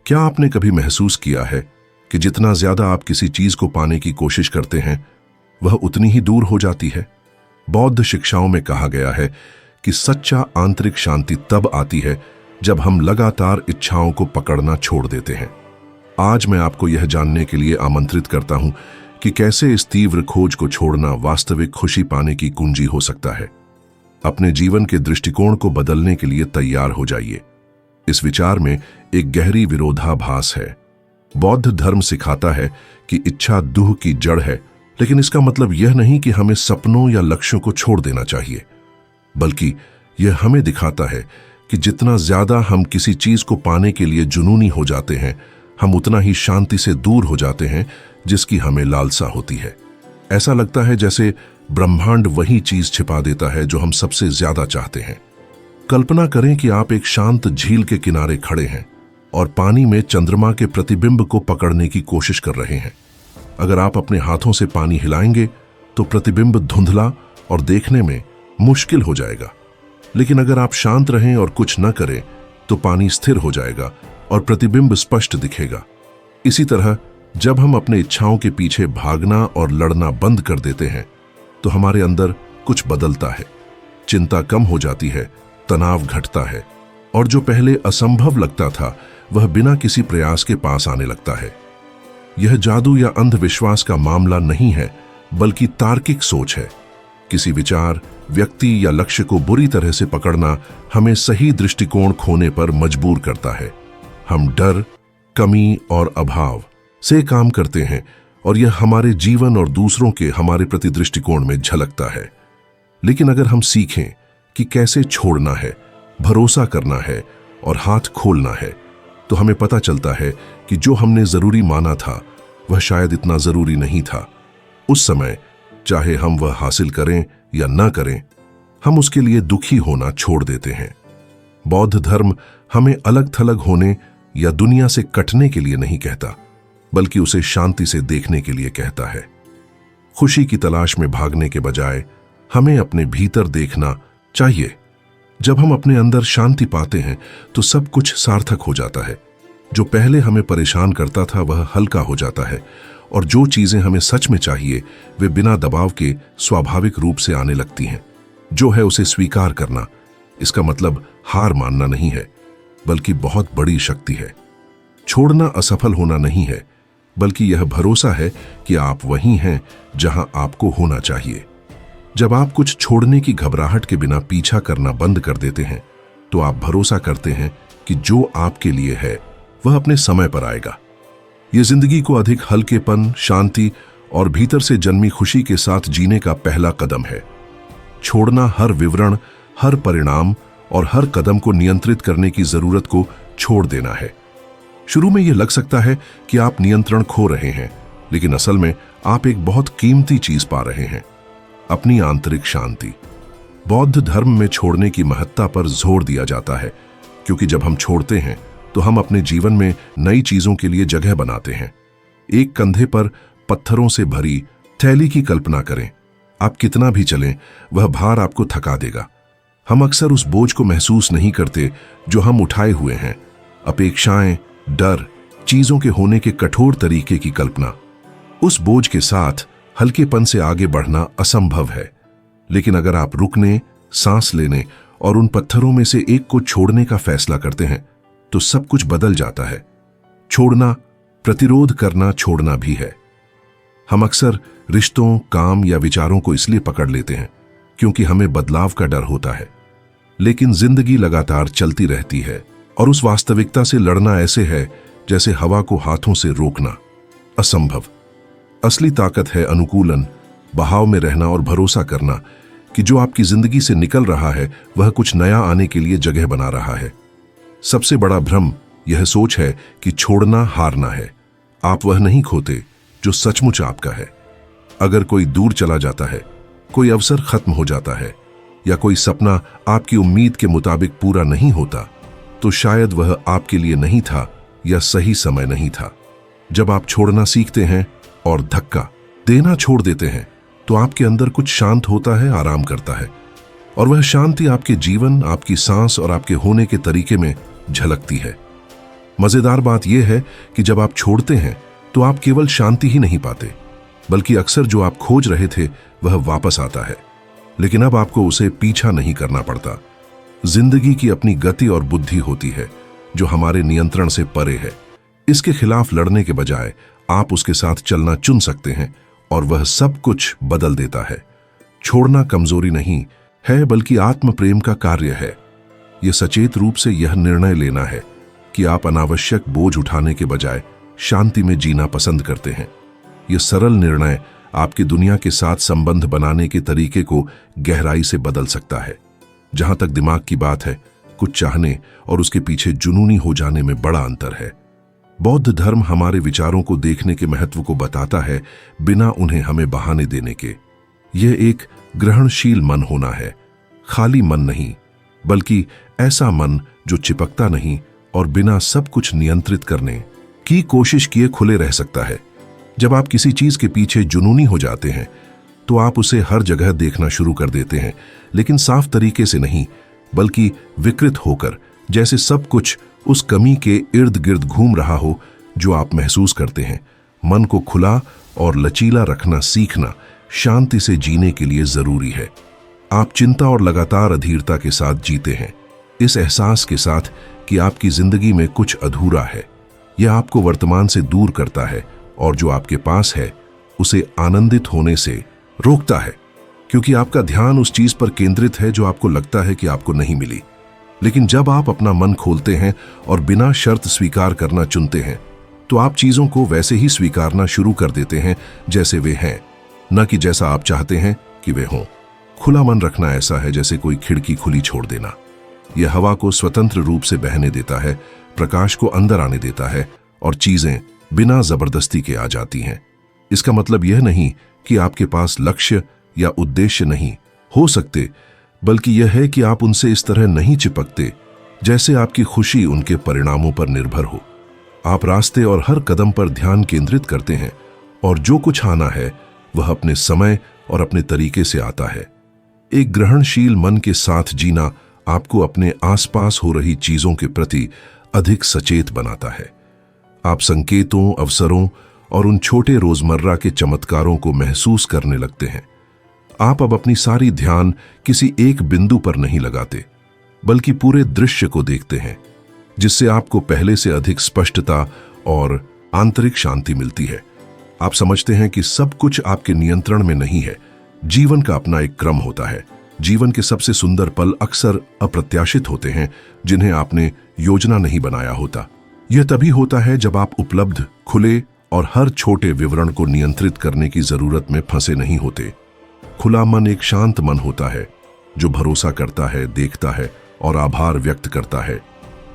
क्या आपने कभी महसूस किया है कि जितना ज्यादा आप किसी चीज को पाने की कोशिश करते हैं वह उतनी ही दूर हो जाती है? बौद्ध शिक्षाओं में कहा गया है कि सच्चा आंतरिक शांति तब आती है जब हम लगातार इच्छाओं को पकड़ना छोड़ देते हैं। आज मैं आपको यह जानने के लिए आमंत्रित करता हूं कि कैसे इस तीव्र खोज को छोड़ना वास्तविक खुशी पाने की कुंजी हो सकता है। अपने जीवन के दृष्टिकोण को बदलने के लिए तैयार हो जाइए। इस विचार में एक गहरी विरोधाभास है। बौद्ध धर्म सिखाता है कि इच्छा दुह की जड़ है, लेकिन इसका मतलब यह नहीं कि हमें सपनों या लक्ष्यों को छोड़ देना चाहिए, बल्कि यह हमें दिखाता है कि जितना ज्यादा हम किसी चीज को पाने के लिए जुनूनी हो जाते हैं, हम उतना ही शांति से दूर हो जाते हैं जिसकी हमें लालसा होती है। ऐसा लगता है जैसे ब्रह्मांड वही चीज छिपा देता है जो हम सबसे ज्यादा चाहते हैं। कल्पना करें कि आप एक शांत झील के किनारे खड़े हैं और पानी में चंद्रमा के प्रतिबिंब को पकड़ने की कोशिश कर रहे हैं। अगर आप अपने हाथों से पानी हिलाएंगे तो प्रतिबिंब धुंधला और देखने में मुश्किल हो जाएगा, लेकिन अगर आप शांत रहें और कुछ न करें तो पानी स्थिर हो जाएगा और प्रतिबिंब स्पष्ट दिखेगा। इसी तरह जब हम अपने इच्छाओं के पीछे भागना और लड़ना बंद कर देते हैं तो हमारे अंदर कुछ बदलता है। चिंता कम हो जाती है, तनाव घटता है और जो पहले असंभव लगता था वह बिना किसी प्रयास के पास आने लगता है। यह जादू या अंधविश्वास का मामला नहीं है, बल्कि तार्किक सोच है। किसी विचार, व्यक्ति या लक्ष्य को बुरी तरह से पकड़ना हमें सही दृष्टिकोण खोने पर मजबूर करता है। हम डर, कमी और अभाव से काम करते हैं और यह हमारे जीवन और दूसरों के हमारे प्रति दृष्टिकोण में झलकता है। लेकिन अगर हम सीखें कि कैसे छोड़ना है, भरोसा करना है और हाथ खोलना है, तो हमें पता चलता है कि जो हमने जरूरी माना था वह शायद इतना जरूरी नहीं था। उस समय चाहे हम वह हासिल करें या ना करें, हम उसके लिए दुखी होना छोड़ देते हैं। बौद्ध धर्म हमें अलग थलग होने या दुनिया से कटने के लिए नहीं कहता, बल्कि उसे शांति से देखने के लिए कहता है। खुशी की तलाश में भागने के बजाय हमें अपने भीतर देखना चाहिए। जब हम अपने अंदर शांति पाते हैं तो सब कुछ सार्थक हो जाता है। जो पहले हमें परेशान करता था वह हल्का हो जाता है और जो चीजें हमें सच में चाहिए वे बिना दबाव के स्वाभाविक रूप से आने लगती हैं। जो है उसे स्वीकार करना, इसका मतलब हार मानना नहीं है, बल्कि बहुत बड़ी शक्ति है। छोड़ना असफल होना नहीं है, बल्कि यह भरोसा है कि आप वही हैं जहां आपको होना चाहिए। जब आप कुछ छोड़ने की घबराहट के बिना पीछा करना बंद कर देते हैं तो आप भरोसा करते हैं कि जो आपके लिए है वह अपने समय पर आएगा। यह जिंदगी को अधिक हल्केपन, शांति और भीतर से जन्मी खुशी के साथ जीने का पहला कदम है। छोड़ना हर विवरण, हर परिणाम और हर कदम को नियंत्रित करने की जरूरत को छोड़ देना है। शुरू में यह लग सकता है कि आप नियंत्रण खो रहे हैं, लेकिन असल में आप एक बहुत कीमती चीज पा रहे हैं, अपनी आंतरिक शांति। बौद्ध धर्म में छोड़ने की महत्ता पर जोर दिया जाता है, क्योंकि जब हम छोड़ते हैं तो हम अपने जीवन में नई चीजों के लिए जगह बनाते हैं। एक कंधे पर पत्थरों से भरी थैली की कल्पना करें। आप कितना भी चलें, वह भार आपको थका देगा। हम अक्सर उस बोझ को महसूस नहीं करते जो हम उठाए हुए हैं। अपेक्षाएं, डर, चीजों के होने के कठोर तरीके की कल्पना। उस बोझ के साथ हल्केपन से आगे बढ़ना असंभव है। लेकिन अगर आप रुकने, सांस लेने और उन पत्थरों में से एक को छोड़ने का फैसला करते हैं तो सब कुछ बदल जाता है। छोड़ना प्रतिरोध करना छोड़ना भी है। हम अक्सर रिश्तों, काम या विचारों को इसलिए पकड़ लेते हैं क्योंकि हमें बदलाव का डर होता है। लेकिन जिंदगी लगातार चलती रहती है और उस वास्तविकता से लड़ना ऐसे है जैसे हवा को हाथों से रोकना, असंभव। असली ताकत है अनुकूलन, बहाव में रहना और भरोसा करना कि जो आपकी जिंदगी से निकल रहा है वह कुछ नया आने के लिए जगह बना रहा है। सबसे बड़ा भ्रम यह सोच है कि छोड़ना हारना है। आप वह नहीं खोते जो सचमुच आपका है। अगर कोई दूर चला जाता है, कोई अवसर खत्म हो जाता है या कोई सपना आपकी उम्मीद के मुताबिक पूरा नहीं होता, तो शायद वह आपके लिए नहीं था या सही समय नहीं था। जब आप छोड़ना सीखते हैं और धक्का देना छोड़ देते हैं तो आपके अंदर कुछ शांत होता है, आराम करता है, और वह शांति आपके जीवन, आपकी सांस और आपके होने के तरीके में झलकती है। मजेदार बात यह है कि जब आप छोड़ते हैं तो आप केवल शांति ही नहीं पाते, बल्कि अक्सर जो आप खोज रहे थे वह वापस आता है। लेकिन अब आपको उसे पीछा नहीं करना पड़ता। जिंदगी की अपनी गति और बुद्धि होती है जो हमारे नियंत्रण से परे है। इसके खिलाफ लड़ने के बजाय आप उसके साथ चलना चुन सकते हैं और वह सब कुछ बदल देता है। छोड़ना कमजोरी नहीं है, बल्कि आत्म प्रेम का कार्य है। यह सचेत रूप से यह निर्णय लेना है कि आप अनावश्यक बोझ उठाने के बजाय शांति में जीना पसंद करते हैं। यह सरल निर्णय आपकी दुनिया के साथ संबंध बनाने के तरीके को गहराई से बदल सकता है। जहां तक दिमाग की बात है, कुछ चाहने और उसके पीछे जुनूनी हो जाने में बड़ा अंतर है। बौद्ध धर्म हमारे विचारों को देखने के महत्व को बताता है, बिना उन्हें हमें बहाने देने के। यह एक ग्रहणशील मन होना है, खाली मन नहीं, बल्कि ऐसा मन जो चिपकता नहीं और बिना सब कुछ नियंत्रित करने की कोशिश किए खुले रह सकता है। जब आप किसी चीज के पीछे जुनूनी हो जाते हैं तो आप उसे हर जगह देखना शुरू कर देते हैं, लेकिन साफ तरीके से नहीं, बल्कि विकृत होकर, जैसे सब कुछ उस कमी के इर्द गिर्द घूम रहा हो जो आप महसूस करते हैं। मन को खुला और लचीला रखना सीखना शांति से जीने के लिए जरूरी है। आप चिंता और लगातार अधीरता के साथ जीते हैं, इस एहसास के साथ कि आपकी जिंदगी में कुछ अधूरा है। यह आपको वर्तमान से दूर करता है और जो आपके पास है उसे आनंदित होने से रोकता है, क्योंकि आपका ध्यान उस चीज पर केंद्रित है जो आपको लगता है कि आपको नहीं मिली। लेकिन जब आप अपना मन खोलते हैं और बिना शर्त स्वीकार करना चुनते हैं, तो आप चीजों को वैसे ही स्वीकारना शुरू कर देते हैं जैसे वे हैं, न कि जैसा आप चाहते हैं कि वे हों। खुला मन रखना ऐसा है जैसे कोई खिड़की खुली छोड़ देना। यह हवा को स्वतंत्र रूप से बहने देता है, प्रकाश को अंदर आने देता है और चीजें बिना जबरदस्ती के आ जाती हैं। इसका मतलब यह नहीं कि आपके पास लक्ष्य या उद्देश्य नहीं हो सकते, बल्कि यह है कि आप उनसे इस तरह नहीं चिपकते जैसे आपकी खुशी उनके परिणामों पर निर्भर हो। आप रास्ते और हर कदम पर ध्यान केंद्रित करते हैं और जो कुछ आना है वह अपने समय और अपने तरीके से आता है। एक ग्रहणशील मन के साथ जीना आपको अपने आसपास हो रही चीजों के प्रति अधिक सचेत बनाता है। आप संकेतों, अवसरों और उन छोटे रोजमर्रा के चमत्कारों को महसूस करने लगते हैं। आप अब अपनी सारी ध्यान किसी एक बिंदु पर नहीं लगाते, बल्कि पूरे दृश्य को देखते हैं, जिससे आपको पहले से अधिक स्पष्टता और आंतरिक शांति मिलती है। आप समझते हैं कि सब कुछ आपके नियंत्रण में नहीं है। जीवन का अपना एक क्रम होता है। जीवन के सबसे सुंदर पल अक्सर अप्रत्याशित होते हैं, जिन्हें आपने योजना नहीं बनाया होता। यह तभी होता है जब आप उपलब्ध, खुले और हर छोटे विवरण को नियंत्रित करने की जरूरत में फंसे नहीं होते। खुला मन एक शांत मन होता है जो भरोसा करता है, देखता है और आभार व्यक्त करता है।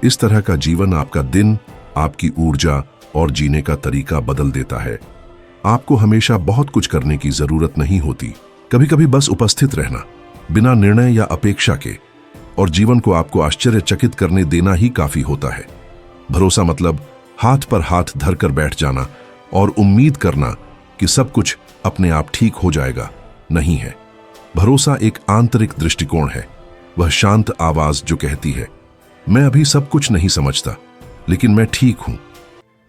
इस तरह का जीवन आपका दिन, आपकी ऊर्जा और जीने का तरीका बदल देता है। आपको हमेशा बहुत कुछ करने की जरूरत नहीं होती। कभी कभी बस उपस्थित रहना, बिना निर्णय या अपेक्षा के, और जीवन को आपको आश्चर्यचकित करने देना ही काफी होता है। भरोसा मतलब हाथ पर हाथ धरकर बैठ जाना और उम्मीद करना कि सब कुछ अपने आप ठीक हो जाएगा नहीं है। भरोसा एक आंतरिक दृष्टिकोण है, वह शांत आवाज जो कहती है, मैं अभी सब कुछ नहीं समझता, लेकिन मैं ठीक हूं।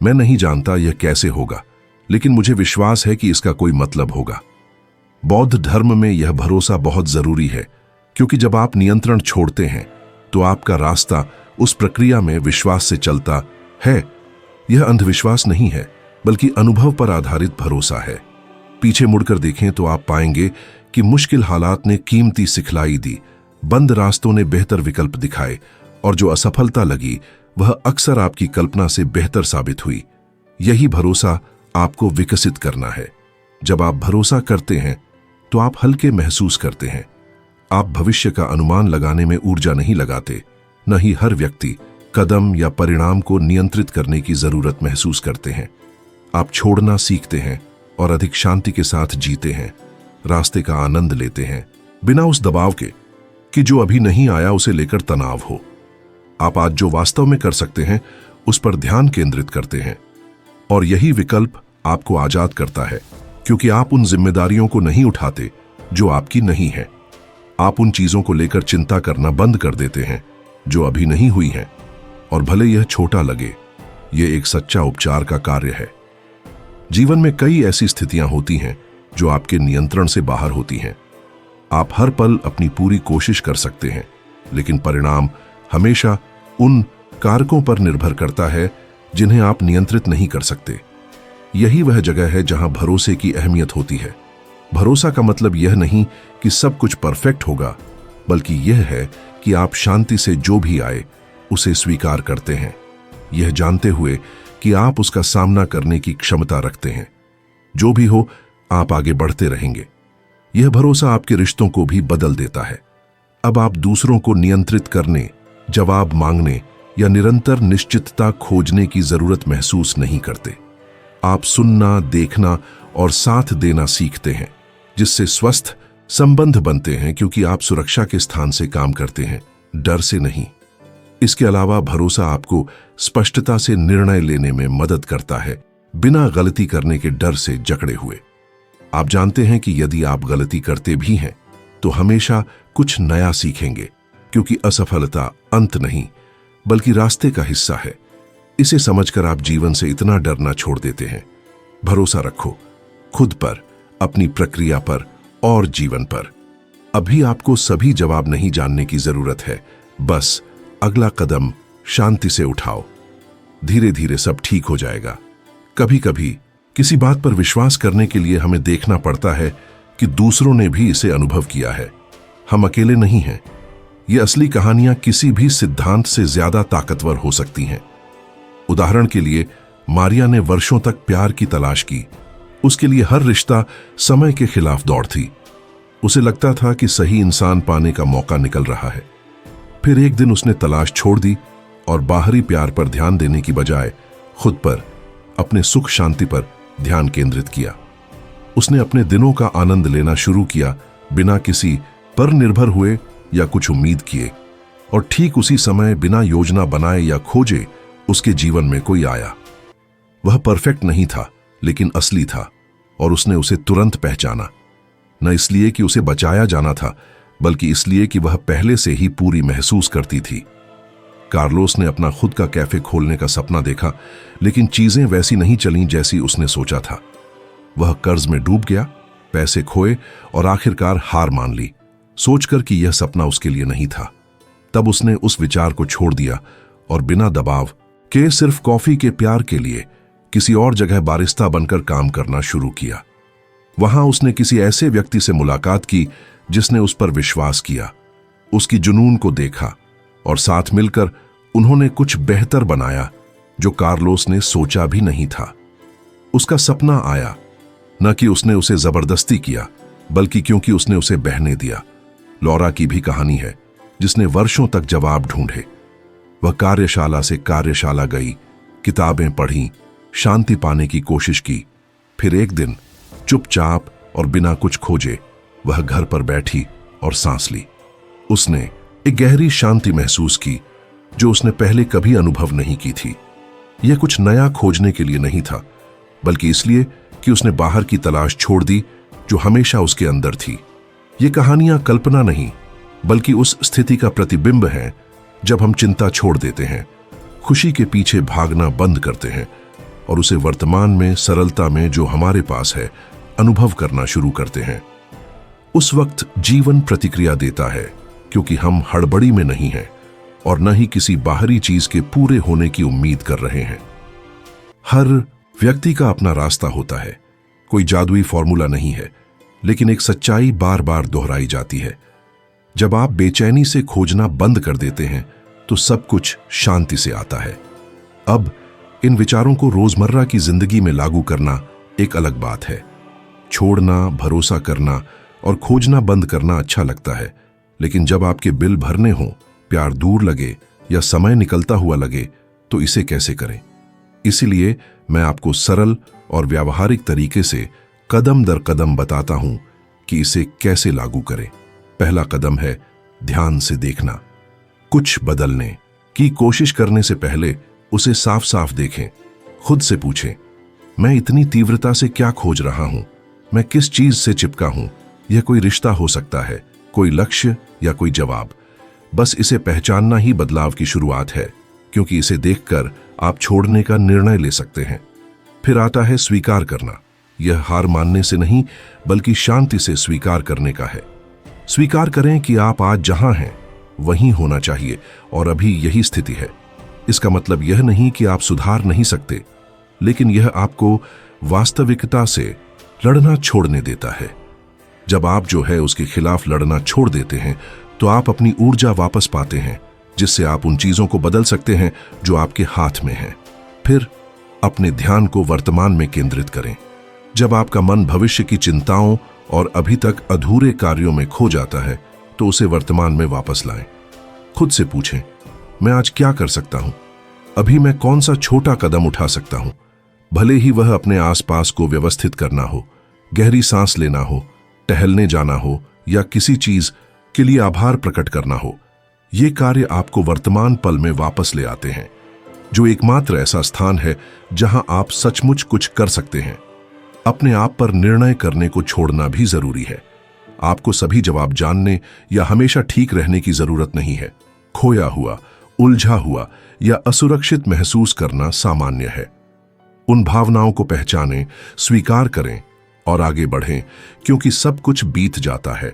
मैं नहीं जानता यह कैसे होगा, लेकिन मुझे विश्वास है कि इसका कोई मतलब होगा। बौद्ध धर्म में यह भरोसा बहुत जरूरी है, क्योंकि जब आप नियंत्रण छोड़ते हैं तो आपका रास्ता उस प्रक्रिया में विश्वास से चलता है। यह अंधविश्वास नहीं है, बल्कि अनुभव पर आधारित भरोसा है। पीछे मुड़कर देखें तो आप पाएंगे कि मुश्किल हालात ने कीमती सिखलाई दी, बंद रास्तों ने बेहतर विकल्प दिखाए, और जो असफलता लगी वह अक्सर आपकी कल्पना से बेहतर साबित हुई। यही भरोसा आपको विकसित करना है। जब आप भरोसा करते हैं तो आप हल्के महसूस करते हैं। आप भविष्य का अनुमान लगाने में ऊर्जा नहीं लगाते, न ही हर व्यक्ति, कदम या परिणाम को नियंत्रित करने की जरूरत महसूस करते हैं। आप छोड़ना सीखते हैं और अधिक शांति के साथ जीते हैं, रास्ते का आनंद लेते हैं, बिना उस दबाव के कि जो अभी नहीं आया उसे लेकर तनाव हो। आप आज जो वास्तव में कर सकते हैं उस पर ध्यान केंद्रित करते हैं, और यही विकल्प आपको आजाद करता है, क्योंकि आप उन जिम्मेदारियों को नहीं उठाते जो आपकी नहीं है। आप उन चीजों को लेकर चिंता करना बंद कर देते हैं जो अभी नहीं हुई हैं, और भले यह छोटा लगे, ये एक सच्चा उपचार का कार्य है। जीवन में कई ऐसी स्थितियां होती हैं जो आपके नियंत्रण से बाहर होती हैं। आप हर पल अपनी पूरी कोशिश कर सकते हैं, लेकिन परिणाम हमेशा उन कारकों पर निर्भर करता है जिन्हें आप नियंत्रित नहीं कर सकते। यही वह जगह है जहां भरोसे की अहमियत होती है। भरोसा का मतलब यह नहीं कि सब कुछ परफेक्ट होगा, बल्कि यह है कि आप शांति से जो भी आए उसे स्वीकार करते हैं, यह जानते हुए कि आप उसका सामना करने की क्षमता रखते हैं। जो भी हो, आप आगे बढ़ते रहेंगे। यह भरोसा आपके रिश्तों को भी बदल देता है। अब आप दूसरों को नियंत्रित करने, जवाब मांगने या निरंतर निश्चितता खोजने की जरूरत महसूस नहीं करते। आप सुनना, देखना और साथ देना सीखते हैं, जिससे स्वस्थ संबंध बनते हैं, क्योंकि आप सुरक्षा के स्थान से काम करते हैं, डर से नहीं। इसके अलावा भरोसा आपको स्पष्टता से निर्णय लेने में मदद करता है, बिना गलती करने के डर से जकड़े हुए। आप जानते हैं कि यदि आप गलती करते भी हैं तो हमेशा कुछ नया सीखेंगे, क्योंकि असफलता अंत नहीं बल्कि रास्ते का हिस्सा है। इसे समझकर आप जीवन से इतना डरना छोड़ देते हैं। भरोसा रखो, खुद पर, अपनी प्रक्रिया पर और जीवन पर। अभी आपको सभी जवाब नहीं जानने की जरूरत है, बस अगला कदम शांति से उठाओ। धीरे धीरे सब ठीक हो जाएगा। कभी कभी किसी बात पर विश्वास करने के लिए हमें देखना पड़ता है कि दूसरों ने भी इसे अनुभव किया है। हम अकेले नहीं हैं। ये असली कहानियां किसी भी सिद्धांत से ज्यादा ताकतवर हो सकती हैं। उदाहरण के लिए, मारिया ने वर्षों तक प्यार की तलाश की। उसके लिए हर रिश्ता समय के खिलाफ दौड़ थी। उसे लगता था कि सही इंसान पाने का मौका निकल रहा है। फिर एक दिन उसने तलाश छोड़ दी और बाहरी प्यार पर ध्यान देने की बजाय खुद पर, अपने सुख शांति पर ध्यान केंद्रित किया। उसने अपने दिनों का आनंद लेना शुरू किया, बिना किसी पर निर्भर हुए या कुछ उम्मीद किए। और ठीक उसी समय, बिना योजना बनाए या खोजे, उसके जीवन में कोई आया। वह परफेक्ट नहीं था, लेकिन असली था, और उसने उसे तुरंत पहचाना। न इसलिए कि उसे बचाया जाना था, बल्कि इसलिए कि वह पहले से ही पूरी महसूस करती थी। कार्लोस ने अपना खुद का कैफे खोलने का सपना देखा, लेकिन चीजें वैसी नहीं चलीं जैसी उसने सोचा था। वह कर्ज में डूब गया, पैसे खोए और आखिरकार हार मान ली, सोचकर कि यह सपना उसके लिए नहीं था। तब उसने उस विचार को छोड़ दिया और बिना दबाव के, सिर्फ कॉफी के प्यार के लिए, किसी और जगह बारिस्ता बनकर काम करना शुरू किया। वहां उसने किसी ऐसे व्यक्ति से मुलाकात की जिसने उस पर विश्वास किया, उसकी जुनून को देखा, और साथ मिलकर उन्होंने कुछ बेहतर बनाया जो कार्लोस ने सोचा भी नहीं था। उसका सपना आया, न कि उसने उसे जबरदस्ती किया, बल्कि क्योंकि उसने उसे बहने दिया। लौरा की भी कहानी है, जिसने वर्षों तक जवाब ढूंढे। वह कार्यशाला से कार्यशाला गई, किताबें पढ़ी, शांति पाने की कोशिश की। फिर एक दिन चुपचाप और बिना कुछ खोजे वह घर पर बैठी और सांस ली। उसने एक गहरी शांति महसूस की जो उसने पहले कभी अनुभव नहीं की थी। यह कुछ नया खोजने के लिए नहीं था, बल्कि इसलिए कि उसने बाहर की तलाश छोड़ दी जो हमेशा उसके अंदर थी। ये कहानियां कल्पना नहीं, बल्कि उस स्थिति का प्रतिबिंब है जब हम चिंता छोड़ देते हैं, खुशी के पीछे भागना बंद करते हैं और उसे वर्तमान में, सरलता में जो हमारे पास है, अनुभव करना शुरू करते हैं। उस वक्त जीवन प्रतिक्रिया देता है, क्योंकि हम हड़बड़ी में नहीं हैं और न ही किसी बाहरी चीज के पूरे होने की उम्मीद कर रहे हैं। हर व्यक्ति का अपना रास्ता होता है, कोई जादुई फॉर्मूला नहीं है, लेकिन एक सच्चाई बार बार दोहराई जाती है। जब आप बेचैनी से खोजना बंद कर देते हैं तो सब कुछ शांति से आता है। अब इन विचारों को रोजमर्रा की जिंदगी में लागू करना एक अलग बात है। छोड़ना, भरोसा करना और खोजना बंद करना अच्छा लगता है, लेकिन जब आपके बिल भरने हों, प्यार दूर लगे या समय निकलता हुआ लगे, तो इसे कैसे करें? इसीलिए मैं आपको सरल और व्यावहारिक तरीके से कदम दर कदम बताता हूं कि इसे कैसे लागू करें। पहला कदम है ध्यान से देखना। कुछ बदलने की कोशिश करने से पहले उसे साफ साफ देखें। खुद से पूछें, मैं इतनी तीव्रता से क्या खोज रहा हूं? मैं किस चीज से चिपका हूं? यह कोई रिश्ता हो सकता है, कोई लक्ष्य या कोई जवाब। बस इसे पहचानना ही बदलाव की शुरुआत है। क्योंकि इसे देखकर आप छोड़ने का निर्णय ले सकते हैं। फिर आता है स्वीकार करना। यह हार मानने से नहीं बल्कि शांति से स्वीकार करने का है। स्वीकार करें कि आप आज जहां हैं वहीं होना चाहिए और अभी यही स्थिति है। इसका मतलब यह नहीं कि आप सुधार नहीं सकते, लेकिन यह आपको वास्तविकता से लड़ना छोड़ने देता है। जब आप जो है उसके खिलाफ लड़ना छोड़ देते हैं तो आप अपनी ऊर्जा वापस पाते हैं, जिससे आप उन चीजों को बदल सकते हैं जो आपके हाथ में हैं। फिर अपने ध्यान को वर्तमान में केंद्रित करें। जब आपका मन भविष्य की चिंताओं और अभी तक अधूरे कार्यों में खो जाता है तो उसे वर्तमान में वापस लाएं। खुद से पूछें, मैं आज क्या कर सकता हूं? अभी मैं कौन सा छोटा कदम उठा सकता हूं? भले ही वह अपने आसपास को व्यवस्थित करना हो, गहरी सांस लेना हो, टहलने जाना हो या किसी चीज के लिए आभार प्रकट करना हो। ये कार्य आपको वर्तमान पल में वापस ले आते हैं, जो एकमात्र ऐसा स्थान है जहां आप सचमुच कुछ कर सकते हैं। अपने आप पर निर्णय करने को छोड़ना भी जरूरी है। आपको सभी जवाब जानने या हमेशा ठीक रहने की जरूरत नहीं है। खोया हुआ, उलझा हुआ या असुरक्षित महसूस करना सामान्य है। उन भावनाओं को पहचानें, स्वीकार करें और आगे बढ़ें, क्योंकि सब कुछ बीत जाता है।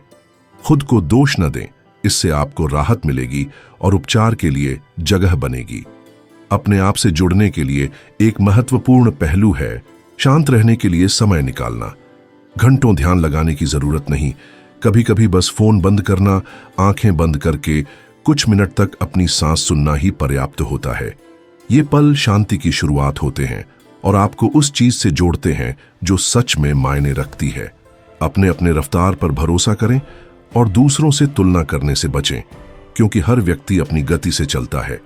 खुद को दोष न दें, इससे आपको राहत मिलेगी और उपचार के लिए जगह बनेगी। अपने आप से जुड़ने के लिए एक महत्वपूर्ण पहलू है शांत रहने के लिए समय निकालना। घंटों ध्यान लगाने की जरूरत नहीं, कभी कभी बस फोन बंद करना, आंखें बंद करके कुछ मिनट तक अपनी सांस सुनना ही पर्याप्त होता है। ये पल शांति की शुरुआत होते हैं और आपको उस चीज से जोड़ते हैं जो सच में मायने रखती है। अपने अपने रफ्तार पर भरोसा करें और दूसरों से तुलना करने से बचें, क्योंकि हर व्यक्ति अपनी गति से चलता है।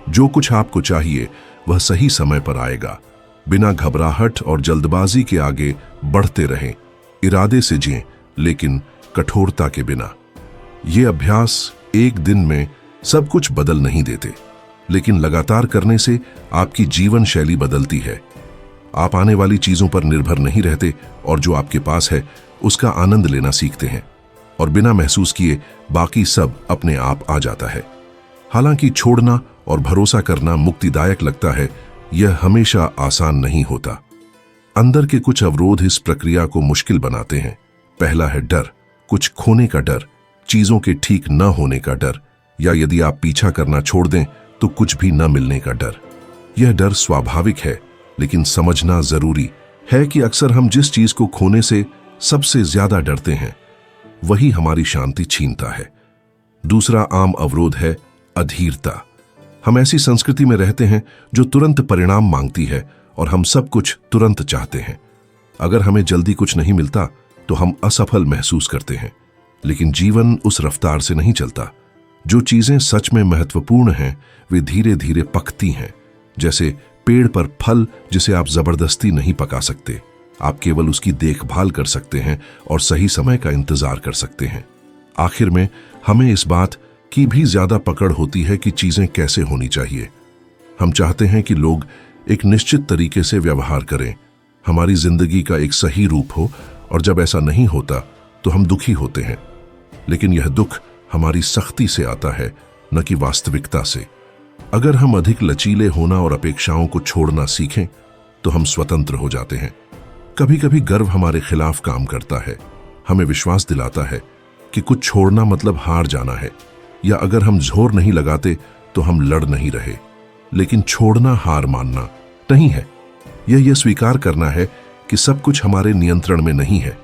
जो कुछ आपको चाहिए वह सही समय पर आएगा। बिना घबराहट और जल्दबाजी के आगे बढ़ते रहें। इरादे से जिएं, लेकिन कठोरता के बिना। ये अभ्यास एक दिन में सब कुछ बदल नहीं देते, लेकिन लगातार करने से आपकी जीवन शैली बदलती है। आप आने वाली चीजों पर निर्भर नहीं रहते और जो आपके पास है उसका आनंद लेना सीखते हैं, और बिना महसूस किए बाकी सब अपने आप आ जाता है। हालांकि छोड़ना और भरोसा करना मुक्तिदायक लगता है, यह हमेशा आसान नहीं होता। अंदर के कुछ अवरोध इस प्रक्रिया को मुश्किल बनाते हैं। पहला है डर, कुछ खोने का डर, चीजों के ठीक न होने का डर, या यदि आप पीछा करना छोड़ दें तो कुछ भी न मिलने का डर। यह डर स्वाभाविक है, लेकिन समझना जरूरी है कि अक्सर हम जिस चीज को खोने से सबसे ज्यादा डरते हैं वही हमारी शांति छीनता है। दूसरा आम अवरोध है अधीरता। हम ऐसी संस्कृति में रहते हैं जो तुरंत परिणाम मांगती है और हम सब कुछ तुरंत चाहते हैं। अगर हमें जल्दी कुछ नहीं मिलता तो हम असफल महसूस करते हैं, लेकिन जीवन उस रफ्तार से नहीं चलता। जो चीजें सच में महत्वपूर्ण हैं वे धीरे धीरे पकती हैं, जैसे पेड़ पर फल जिसे आप जबरदस्ती नहीं पका सकते। आप केवल उसकी देखभाल कर सकते हैं और सही समय का इंतजार कर सकते हैं। आखिर में हमें इस बात की भी ज्यादा पकड़ होती है कि चीजें कैसे होनी चाहिए। हम चाहते हैं कि लोग एक निश्चित तरीके से व्यवहार करें, हमारी जिंदगी का एक सही रूप हो, और जब ऐसा नहीं होता तो हम दुखी होते हैं। लेकिन यह दुख हमारी सख्ती से आता है, न कि वास्तविकता से। अगर हम अधिक लचीले होना और अपेक्षाओं को छोड़ना सीखें तो हम स्वतंत्र हो जाते हैं। कभी कभी गर्व हमारे खिलाफ काम करता है, हमें विश्वास दिलाता है कि कुछ छोड़ना मतलब हार जाना है, या अगर हम जोर नहीं लगाते तो हम लड़ नहीं रहे। लेकिन छोड़ना हार मानना नहीं है, यह स्वीकार करना है कि सब कुछ हमारे नियंत्रण में नहीं है।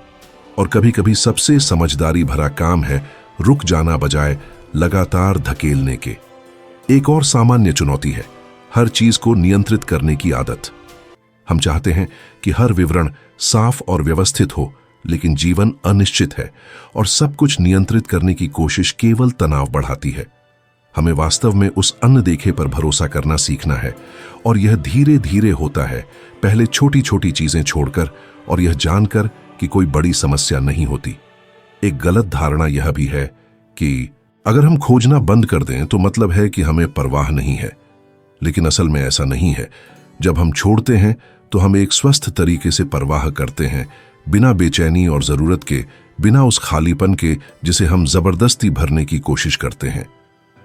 और कभी कभी सबसे समझदारी भरा काम है रुक जाना बजाय लगातार धकेलने के। एक और सामान्य चुनौती है हर चीज को नियंत्रित करने की आदत। हम चाहते हैं कि हर विवरण साफ और व्यवस्थित हो, लेकिन जीवन अनिश्चित है और सब कुछ नियंत्रित करने की कोशिश केवल तनाव बढ़ाती है। हमें वास्तव में उस अनदेखे पर भरोसा करना सीखना है, और यह धीरे धीरे होता है, पहले छोटी छोटी चीजें छोड़कर और यह जानकर कि कोई बड़ी समस्या नहीं होती। एक गलत धारणा यह भी है कि अगर हम खोजना बंद कर दें तो मतलब है कि हमें परवाह नहीं है, लेकिन असल में ऐसा नहीं है। जब हम छोड़ते हैं तो हम एक स्वस्थ तरीके से परवाह करते हैं, बिना बेचैनी और जरूरत के, बिना उस खालीपन के जिसे हम जबरदस्ती भरने की कोशिश करते हैं।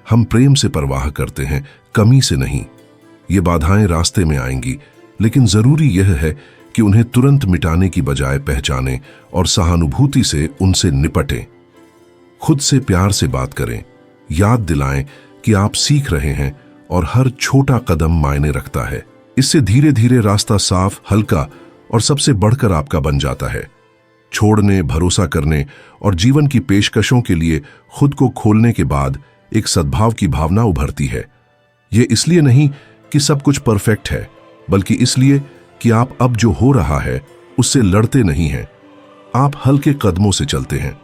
हम प्रेम से परवाह करते हैं, कमी से नहीं। ये बाधाएं रास्ते में आएंगी, लेकिन जरूरी यह है कि उन्हें तुरंत मिटाने की बजाय पहचानें और सहानुभूति से उनसे निपटें। खुद से प्यार से बात करें, याद दिलाएं कि आप सीख रहे हैं और हर छोटा कदम मायने रखता है। इससे धीरे धीरे रास्ता साफ, हल्का और सबसे बढ़कर आपका बन जाता है। छोड़ने, भरोसा करने और जीवन की पेशकशों के लिए खुद को खोलने के बाद एक सद्भाव की भावना उभरती है। यह इसलिए नहीं कि सब कुछ परफेक्ट है, बल्कि इसलिए कि आप अब जो हो रहा है उससे लड़ते नहीं हैं। आप हल्के कदमों से चलते हैं,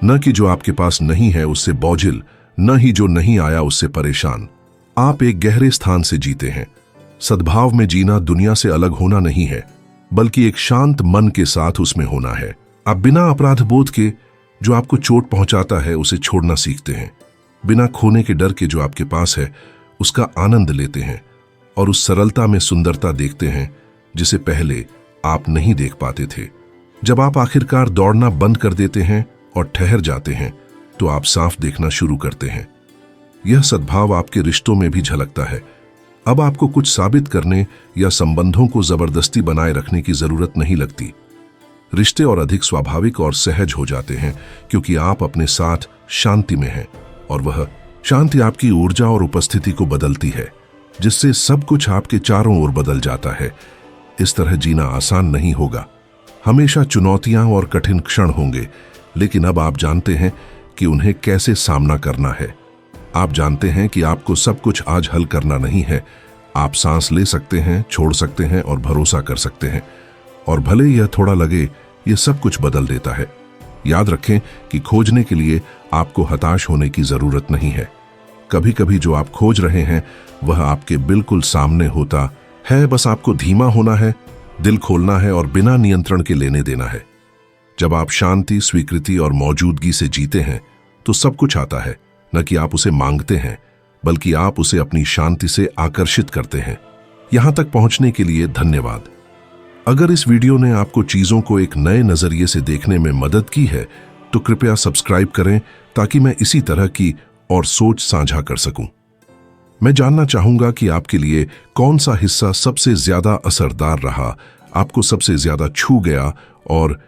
न कि जो आपके पास नहीं है उससे बोझिल, न ही जो नहीं आया उससे परेशान। आप एक गहरे स्थान से जीते हैं। सद्भाव में जीना दुनिया से अलग होना नहीं है, बल्कि एक शांत मन के साथ उसमें होना है। आप बिना अपराध बोध के जो आपको चोट पहुंचाता है उसे छोड़ना सीखते हैं। बिना खोने के डर के जो आपके पास है उसका आनंद लेते हैं और उस सरलता में सुंदरता देखते हैं जिसे पहले आप नहीं देख पाते थे। जब आप आखिरकार दौड़ना बंद कर देते हैं और ठहर जाते हैं तो आप साफ देखना शुरू करते हैं। यह सद्भाव आपके रिश्तों में भी झलकता है। अब आपको कुछ साबित करने या संबंधों को जबरदस्ती बनाए रखने की जरूरत नहीं लगती। रिश्ते और अधिक स्वाभाविक और सहज हो जाते हैं क्योंकि आप अपने साथ शांति में हैं और वह शांति आपकी ऊर्जा और उपस्थिति को बदलती है, जिससे सब कुछ आपके चारों ओर बदल जाता है। इस तरह जीना आसान नहीं होगा, हमेशा चुनौतियां और कठिन क्षण होंगे, लेकिन अब आप जानते हैं कि उन्हें कैसे सामना करना है। आप जानते हैं कि आपको सब कुछ आज हल करना नहीं है। आप सांस ले सकते हैं, छोड़ सकते हैं और भरोसा कर सकते हैं। और भले यह थोड़ा लगे, यह सब कुछ बदल देता है। याद रखें कि खोजने के लिए आपको हताश होने की जरूरत नहीं है। कभी कभी जो आप खोज रहे हैं वह आपके बिल्कुल सामने होता है, बस आपको धीमा होना है, दिल खोलना है और बिना नियंत्रण के लेने देना है। जब आप शांति, स्वीकृति और मौजूदगी से जीते हैं तो सब कुछ आता है। न कि आप उसे मांगते हैं, बल्कि आप उसे अपनी शांति से आकर्षित करते हैं। यहां तक पहुंचने के लिए धन्यवाद। अगर इस वीडियो ने आपको चीजों को एक नए नजरिए से देखने में मदद की है तो कृपया सब्सक्राइब करें ताकि मैं इसी तरह की और सोच साझा कर सकूं। मैं जानना चाहूंगा कि आपके लिए कौन सा हिस्सा सबसे ज्यादा असरदार रहा, आपको सबसे ज्यादा छू गया और